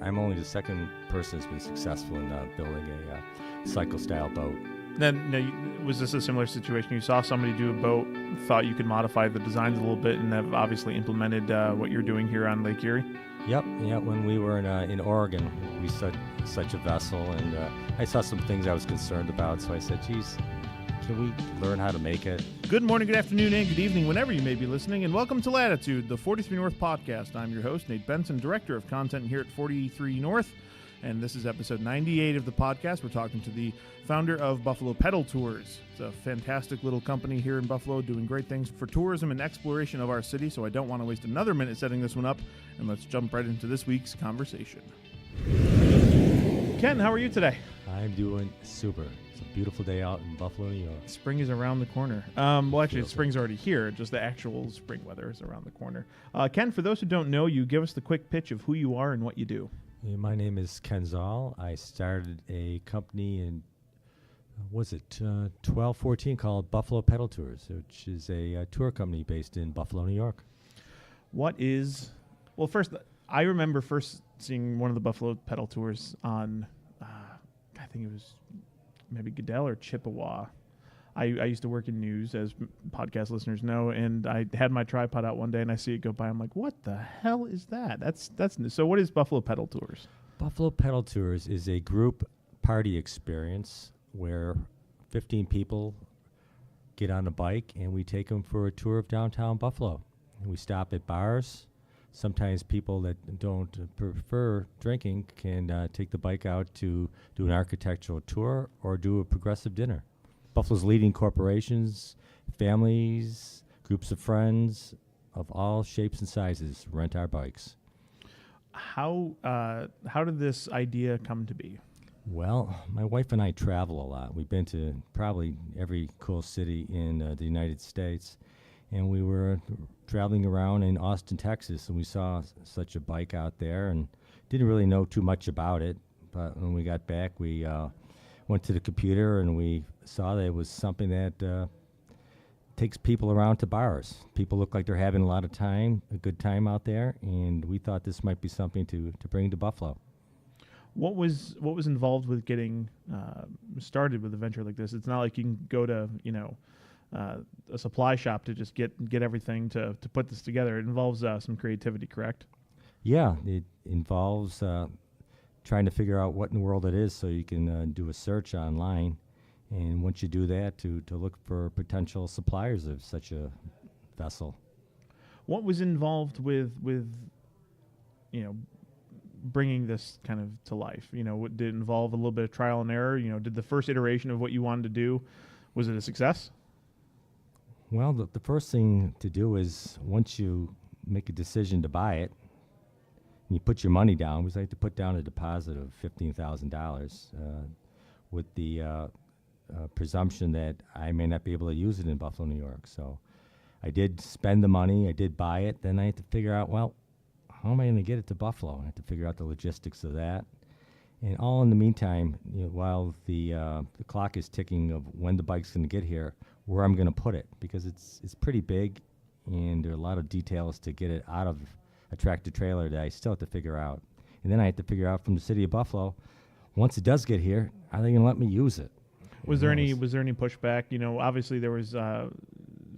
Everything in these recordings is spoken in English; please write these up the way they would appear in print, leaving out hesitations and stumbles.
I'm only the second person that's been successful in building a cycle-style boat. Now, was this a similar situation? You saw somebody do a boat, thought you could modify the designs a little bit, and have obviously implemented what you're doing here on Lake Erie? Yep. When we were in Oregon, we saw such a vessel, and I saw some things I was concerned about, so I said, geez, can we learn how to make it? Good morning, good afternoon, and good evening, whenever you may be listening, and welcome to Latitude, the 43 North podcast. I'm your host, Nate Benson, Director of Content here at 43 North, and this is episode 98 of the podcast. We're talking to the founder of Buffalo Peddle Tours. It's a fantastic little company here in Buffalo doing great things for tourism and exploration of our city, so I don't want to waste another minute setting this one up, and let's jump right into this week's conversation. Ken, how are you today? I'm doing super. It's a beautiful day out in Buffalo, New York. Spring is around the corner. Well, actually, spring's already here. Just the actual spring weather is around the corner. Ken, for those who don't know you, give us the quick pitch of who you are and what you do. My name is Ken Zoll. I started a company in, 12-14 called Buffalo Peddle Tours, which is a tour company based in Buffalo, New York. First, I remember first seeing one of the Buffalo Peddle Tours on, I think it was maybe Goodell or Chippewa. I used to work in news, as podcast listeners know, and I had my tripod out one day, and I see it go by. I'm like, what the hell is that? That's new. So what is Buffalo Peddle Tours? Buffalo Peddle Tours is a group party experience where 15 people get on a bike, and we take them for a tour of downtown Buffalo. And we stop at bars. Sometimes people that don't prefer drinking can take the bike out to do an architectural tour or do a progressive dinner. Buffalo's leading corporations, families, groups of friends of all shapes and sizes rent our bikes. How did this idea come to be? Well, my wife and I travel a lot. We've been to probably every cool city in the United States, and we were traveling around in Austin, Texas, and we saw such a bike out there and didn't really know too much about it. But when we got back, we went to the computer and we saw that it was something that takes people around to bars. People look like they're having a good time out there, and we thought this might be something to bring to Buffalo. What was involved with getting started with a venture like this? It's not like you can go to a supply shop to just get everything to put this together. It involves some creativity, correct? Yeah, it involves trying to figure out what in the world it is, so you can do a search online, and once you do that, to look for potential suppliers of such a vessel. What was involved with bringing this kind of to life? Did it involve a little bit of trial and error? Did the first iteration of what you wanted to do, was it a success? Well, the first thing to do is, once you make a decision to buy it, and you put your money down, because I had to put down a deposit of $15,000 with the presumption that I may not be able to use it in Buffalo, New York. So I did spend the money, I did buy it, then I had to figure out, well, how am I going to get it to Buffalo? I had to figure out the logistics of that. And all in the meantime, while the clock is ticking of when the bike's going to get here, where I'm going to put it, because it's pretty big, and there are a lot of details to get it out of a tractor trailer that I still have to figure out. And then I have to figure out from the city of Buffalo, once it does get here, are they going to let me use it? Was there any pushback? Obviously there was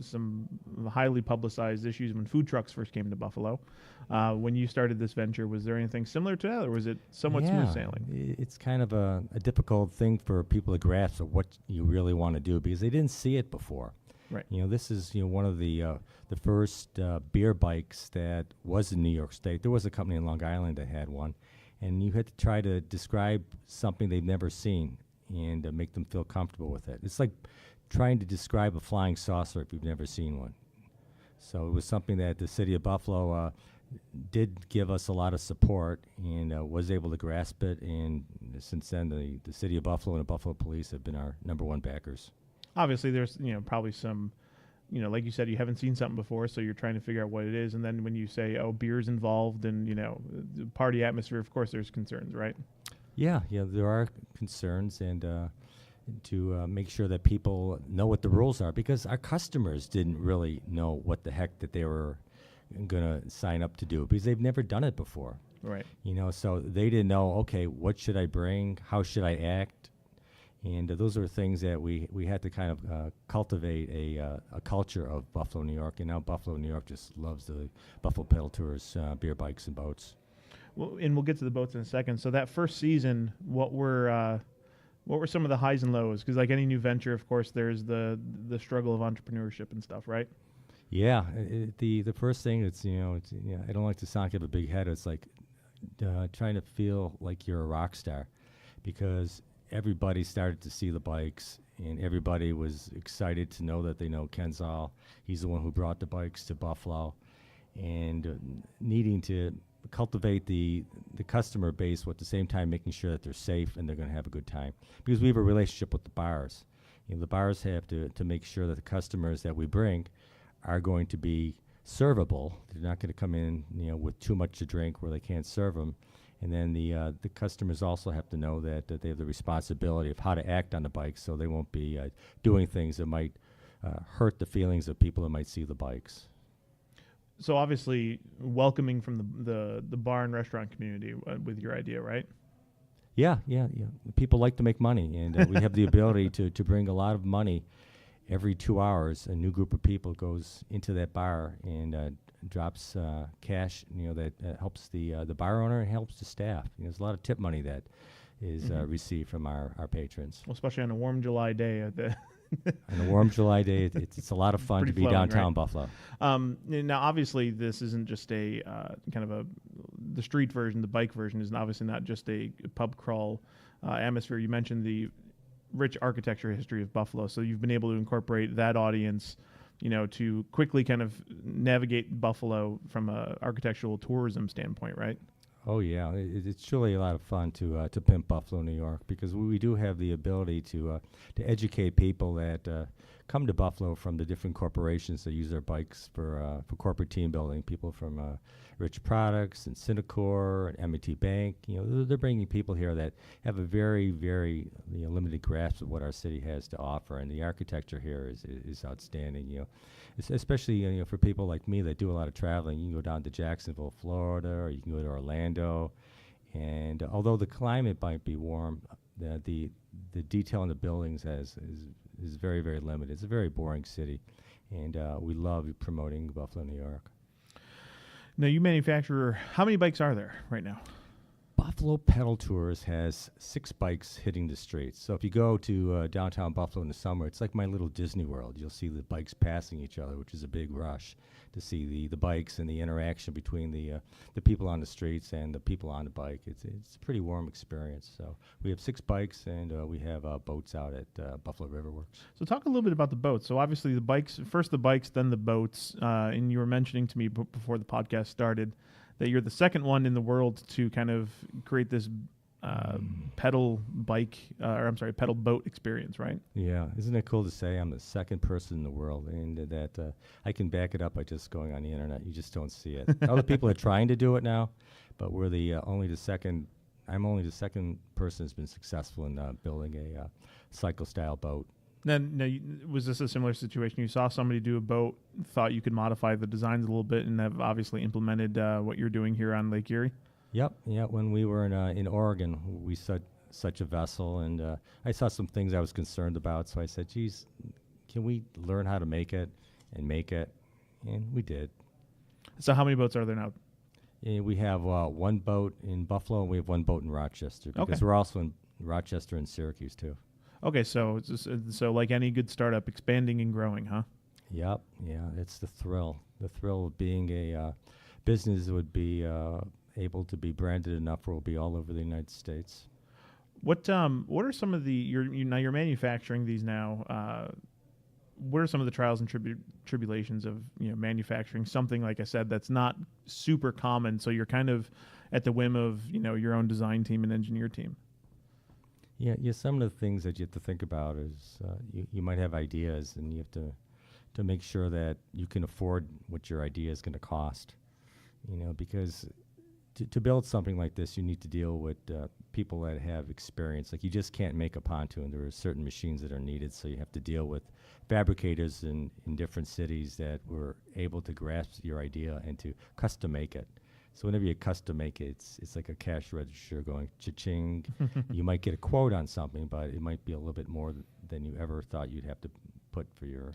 some highly publicized issues when food trucks first came to Buffalo. When you started this venture, was there anything similar to that, or was it somewhat smooth sailing? It's kind of a difficult thing for people to grasp of what you really want to do, because they didn't see it before. Right. This is one of the first beer bikes that was in New York State. There was a company in Long Island that had one, and you had to try to describe something they've never seen and make them feel comfortable with it. It's like trying to describe a flying saucer if you've never seen one. So it was something that the city of Buffalo did give us a lot of support and was able to grasp it. And since then, the city of Buffalo and the Buffalo Police have been our number one backers. Obviously, there's probably some, like you said, you haven't seen something before, so you're trying to figure out what it is. And then when you say, oh, beer's involved and the party atmosphere, of course, there's concerns, right? Yeah, there are concerns, and to make sure that people know what the rules are, because our customers didn't really know what the heck that they were going to sign up to do, because they've never done it before. Right. So they didn't know, okay, what should I bring? How should I act? And those are things that we had to kind of cultivate a culture of Buffalo, New York. And now Buffalo, New York just loves the Buffalo Pedal Tours, beer bikes and boats. Well, and we'll get to the boats in a second. So that first season, what were some of the highs and lows? Because like any new venture, of course, there's the struggle of entrepreneurship and stuff, right? Yeah, the first thing I don't like to sound like I have a big head. It's like trying to feel like you're a rock star, because everybody started to see the bikes, and everybody was excited to know that they know Kenzal. He's the one who brought the bikes to Buffalo, and needing to cultivate the customer base, while at the same time making sure that they're safe and they're going to have a good time. Because we have a relationship with the bars. The bars have to make sure that the customers that we bring are going to be servable. They're not going to come in, with too much to drink where they can't serve them. And then the customers also have to know that they have the responsibility of how to act on the bike, so they won't be doing things that might hurt the feelings of people that might see the bikes. So obviously, welcoming from the bar and restaurant community with your idea, right? Yeah. People like to make money, and we have the ability to bring a lot of money. Every 2 hours, a new group of people goes into that bar and drops cash, that helps the bar owner and helps the staff. There's a lot of tip money that is received from our patrons. Well, especially on a warm July day. On a warm July day, it's a lot of fun to be flowing, downtown right? Buffalo. Now, obviously, this isn't just a kind of the street version. The bike version is obviously not just a pub crawl atmosphere. You mentioned the rich architecture history of Buffalo, so you've been able to incorporate that audience, to quickly kind of navigate Buffalo from a architectural tourism standpoint, right? Oh yeah, it's truly a lot of fun to pimp Buffalo, New York, because we do have the ability to educate people that come to Buffalo from the different corporations that use their bikes for corporate team building. People from Rich Products and Synacor and M&T Bank. They're bringing people here that have a very, very limited grasp of what our city has to offer, and the architecture here is outstanding. Especially for people like me that do a lot of traveling. You can go down to Jacksonville, Florida, or you can go to Orlando, and although the climate might be warm, the detail in the buildings is very, very limited. It's a very boring city, and we love promoting Buffalo, New York. Now, you manufacture, how many bikes are there right now? Buffalo Pedal Tours has 6 bikes hitting the streets. So if you go to downtown Buffalo in the summer, it's like my little Disney World. You'll see the bikes passing each other, which is a big rush to see the bikes and the interaction between the people on the streets and the people on the bike. It's a pretty warm experience. So we have 6 bikes, and we have boats out at Buffalo River Works. So talk a little bit about the boats. So obviously the bikes, first the bikes, then the boats. And you were mentioning to me before the podcast started that you're the second one in the world to kind of create this pedal boat experience, right? Yeah, isn't it cool to say I'm the second person in the world, and that I can back it up by just going on the internet. You just don't see it. Other people are trying to do it now, but we're only the second. I'm only the second person who's been successful in building a cycle-style boat. Then, was this a similar situation? You saw somebody do a boat, thought you could modify the designs a little bit, and have obviously implemented what you're doing here on Lake Erie? Yep. Yeah. When we were in Oregon, we saw such a vessel, and I saw some things I was concerned about. So I said, "Geez, can we learn how to make it?" And we did. So how many boats are there now? Yeah, we have 1 boat in Buffalo, and we have 1 boat in Rochester, because we're also in Rochester and Syracuse too. Okay, so so like any good startup, expanding and growing, huh? Yep. Yeah, it's the thrill. The thrill of being a business that would be able to be branded enough where we'll be all over the United States. What are some of the you're manufacturing these now? What are some of the trials and tribulations of manufacturing something, like I said, that's not super common? So you're kind of at the whim of your own design team and engineer team. Yeah. Some of the things that you have to think about is you might have ideas, and you have to make sure that you can afford what your idea is going to cost. Because to build something like this, you need to deal with people that have experience. Like, you just can't make a pontoon. There are certain machines that are needed, so you have to deal with fabricators in different cities that were able to grasp your idea and to custom make it. So whenever you custom make it, it's like a cash register going cha-ching. You might get a quote on something, but it might be a little bit more than you ever thought you'd have to put for your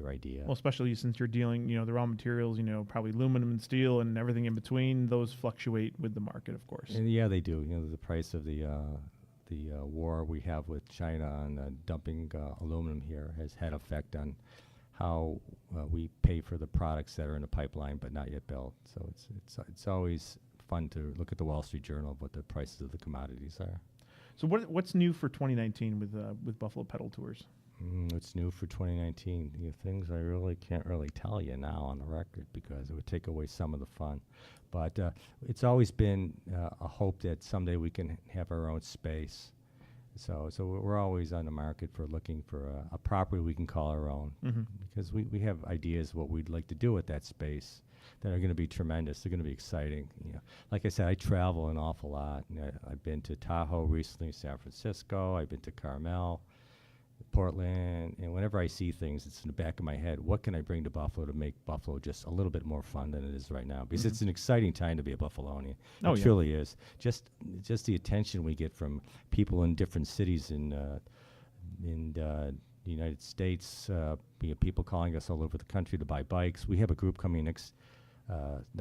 idea. Well, especially since you're dealing, the raw materials, probably aluminum and steel and everything in between, those fluctuate with the market, of course. And yeah, they do. The price of the war we have with China on dumping aluminum here has had effect on how we pay for the products that are in the pipeline but not yet built. So it's always fun to look at the Wall Street Journal of what the prices of the commodities are. So what's new for 2019 with Buffalo Pedal Tours? What's new for 2019? Things I really can't really tell you now on the record because it would take away some of the fun. But it's always been a hope that someday we can have our own space. So we're always on the market for looking for a property we can call our own, because we have ideas of what we'd like to do with that space that are going to be tremendous. They're going to be exciting. Like I said, I travel an awful lot. I've been to Tahoe recently, San Francisco. I've been to Carmel, Portland, and whenever I see things, it's in the back of my head, what can I bring to Buffalo to make Buffalo just a little bit more fun than it is right now? Because it's an exciting time to be a Buffalonian. It truly is. Just the attention we get from people in different cities in the United States, people calling us all over the country to buy bikes. We have a group coming next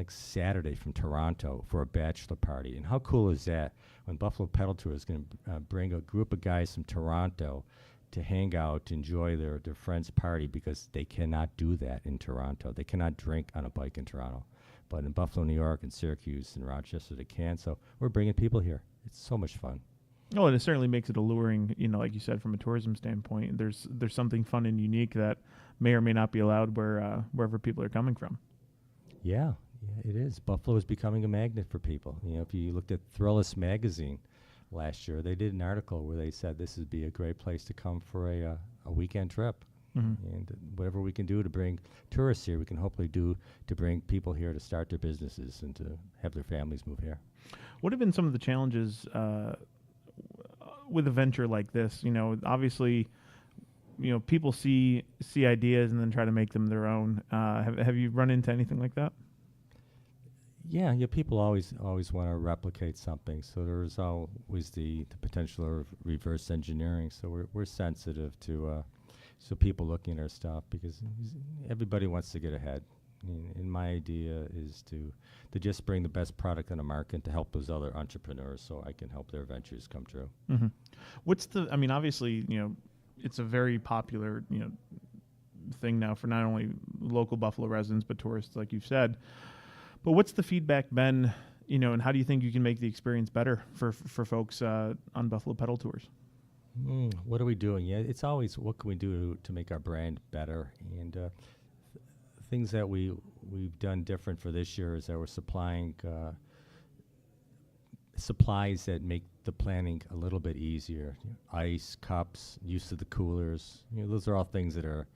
Saturday from Toronto for a bachelor party. And how cool is that when Buffalo Pedal Tour is going to bring a group of guys from Toronto to hang out, to enjoy their friend's party, because they cannot do that in Toronto. They cannot drink on a bike in Toronto. But in Buffalo, New York, and Syracuse, and Rochester, they can. So we're bringing people here. It's so much fun. Oh, and it certainly makes it alluring, like you said, from a tourism standpoint. There's something fun and unique that may or may not be allowed wherever people are coming from. Yeah, it is. Buffalo is becoming a magnet for people. If you looked at Thrillist magazine last year, they did an article where they said this would be a great place to come for a weekend trip. And whatever we can do to bring tourists here, we can hopefully do to bring people here to start their businesses and to have their families move here. What have been some of the challenges with a venture like this? Obviously, people see ideas and then try to make them their own. Have you run into anything like that? Yeah, people always want to replicate something. So there's always the potential of reverse engineering. So we're sensitive to so people looking at our stuff, because everybody wants to get ahead. And my idea is to just bring the best product on the market and to help those other entrepreneurs so I can help their ventures come true. Obviously, it's a very popular, thing now for not only local Buffalo residents, but tourists, like you've said. But what's the feedback been, and how do you think you can make the experience better for folks on Buffalo Pedal Tours? What are we doing? Yeah, it's always what can we do to make our brand better, and things that we've done different for this year is that we're supplying supplies that make the planning a little bit easier. Ice, cups, use of the coolers. Those are all things that are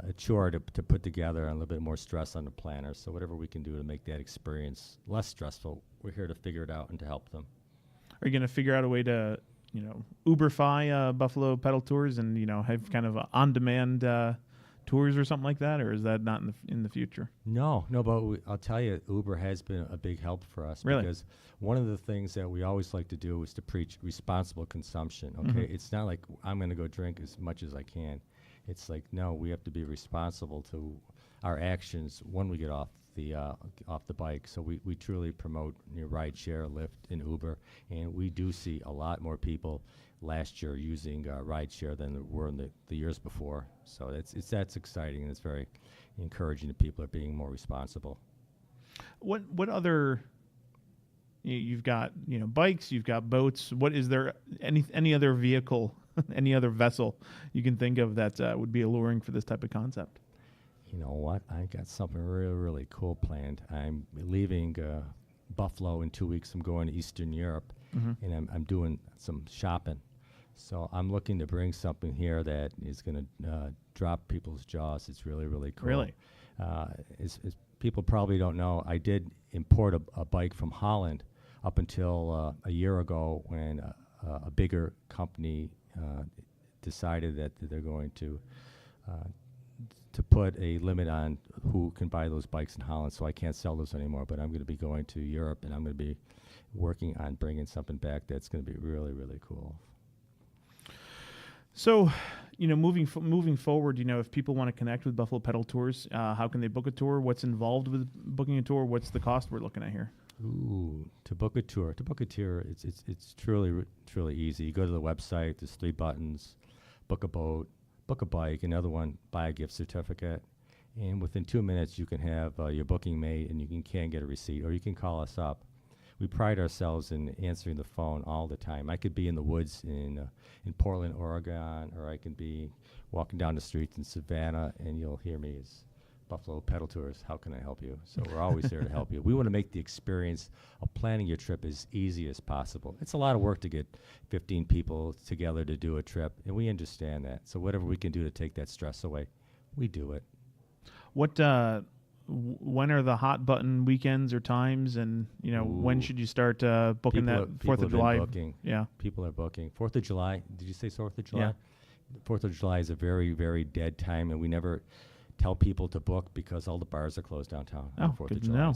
a chore to put together and a little bit more stress on the planner. So whatever we can do to make that experience less stressful, we're here to figure it out and to help them. Are you going to figure out a way to, Uberfy Buffalo Pedal Tours and, have kind of on-demand tours or something like that, or is that not in the future? No, but I'll tell you, Uber has been a big help for us. Really? Because one of the things that we always like to do is to preach responsible consumption. Okay, It's not like I'm going to go drink as much as I can. It's like, no, we have to be responsible to our actions when we get off the bike. So we truly promote ride share, Lyft, and Uber, and we do see a lot more people last year using ride share than there were in the years before. So that's exciting, and it's very encouraging that people are being more responsible. What other? You've got bikes, you've got boats. What is there any other vehicle, any other vessel you can think of that would be alluring for this type of concept? You know what? I got something really, really cool planned. I'm leaving Buffalo in 2 weeks. I'm going to Eastern Europe, and I'm doing some shopping. So I'm looking to bring something here that is going to drop people's jaws. It's really, really cool. Really? As people probably don't know, I did import a bike from Holland up until a year ago when a bigger company decided that they're going to to put a limit on who can buy those bikes in Holland, so I can't sell those anymore. But I'm going to be going to Europe, and I'm going to be working on bringing something back that's going to be really, really cool. So, moving forward, if people want to connect with Buffalo Pedal Tours, how can they book a tour? What's involved with booking a tour? What's the cost we're looking at here? Ooh, to book a tour, it's truly easy. You go to the website. There's 3 buttons: book a boat, book a bike, another one, buy a gift certificate. And within 2 minutes, you can have your booking made, and you can get a receipt, or you can call us up. We pride ourselves in answering the phone all the time. I could be in the woods in Portland, Oregon, or I can be walking down the streets in Savannah, and you'll hear me as Buffalo Pedal Tours. How can I help you? So we're always there to help you. We want to make the experience of planning your trip as easy as possible. It's a lot of work to get 15 people together to do a trip, and we understand that. So whatever we can do to take that stress away, we do it. What when are the hot button weekends or times, and when should you start booking that 4th of July? Yeah, people are booking 4th of July. Did you say 4th of July? Yeah. 4th of July is a very, very dead time, and we never tell people to book because all the bars are closed downtown on 4th of July.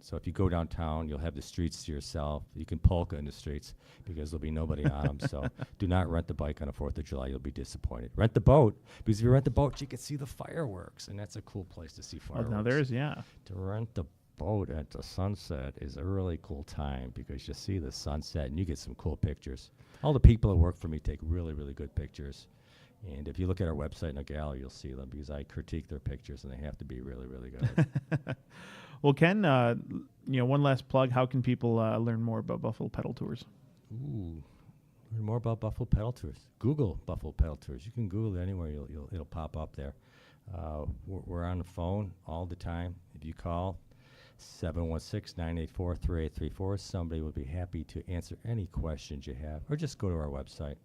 So if you go downtown, you'll have the streets to yourself. You can polka in the streets because there'll be nobody on them. So do not rent the bike on a 4th of July. You'll be disappointed. Rent the boat, because if you rent the boat, you can see the fireworks, and that's a cool place to see fireworks. Now there's, yeah. To rent the boat at the sunset is a really cool time because you see the sunset and you get some cool pictures. All the people that work for me take really, really good pictures. And if you look at our website in the gallery, you'll see them because I critique their pictures, and they have to be really, really good. Well, Ken, one last plug. How can people learn more about Buffalo Pedal Tours? Ooh, learn more about Buffalo Pedal Tours. Google Buffalo Pedal Tours. You can Google it anywhere. It'll pop up there. We're on the phone all the time. If you call 716-984-3834, somebody would be happy to answer any questions you have, or just go to our website.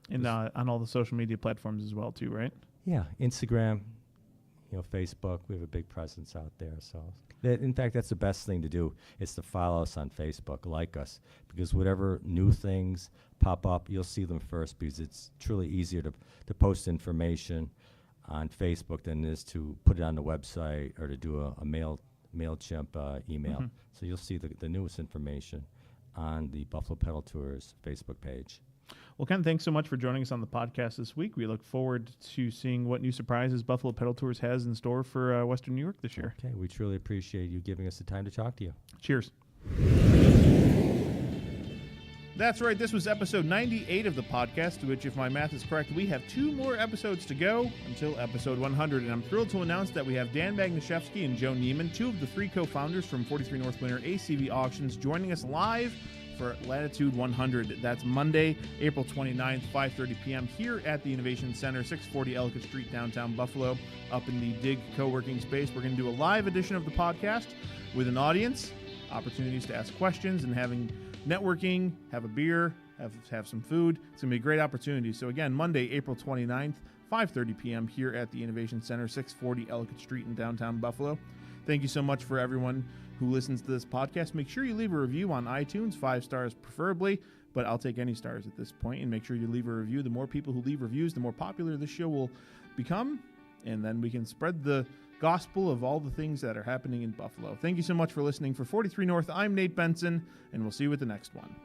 And on all the social media platforms as well, too, right? Yeah, Instagram, Facebook. We have a big presence out there. So, in fact, that's the best thing to do is to follow us on Facebook, like us, because whatever new things pop up, you'll see them first, because it's truly easier to post information on Facebook than it is to put it on the website or to do a MailChimp email. Mm-hmm. So you'll see the newest information on the Buffalo Pedal Tours Facebook page. Well, Ken, thanks so much for joining us on the podcast this week. We look forward to seeing what new surprises Buffalo Pedal Tours has in store for Western New York this year. Okay, we truly appreciate you giving us the time to talk to you. Cheers. That's right. This was episode 98 of the podcast, to which, if my math is correct, we have 2 more episodes to go until episode 100. And I'm thrilled to announce that we have Dan Bagnashevsky and Joe Neiman, 2 of the 3 co-founders from 43 North winner ACV Auctions, joining us live for Latitude 100. That's Monday, April 29th, 5:30 p.m. here at the Innovation Center, 640 Ellicott Street, downtown Buffalo, up in the Dig co-working space. We're going to do a live edition of the podcast with an audience, opportunities to ask questions, and having networking, have a beer, have some food. It's going to be a great opportunity. So again, Monday, April 29th, 5:30 p.m. here at the Innovation Center, 640 Ellicott Street in downtown Buffalo. Thank you so much for everyone who listens to this podcast. Make sure you leave a review on iTunes, 5 stars preferably, but I'll take any stars at this point. And make sure you leave a review. The more people who leave reviews, the more popular this show will become, and then we can spread the gospel of all the things that are happening in Buffalo. Thank you so much for listening. For 43 North, I'm Nate Benson, and we'll see you at the next one.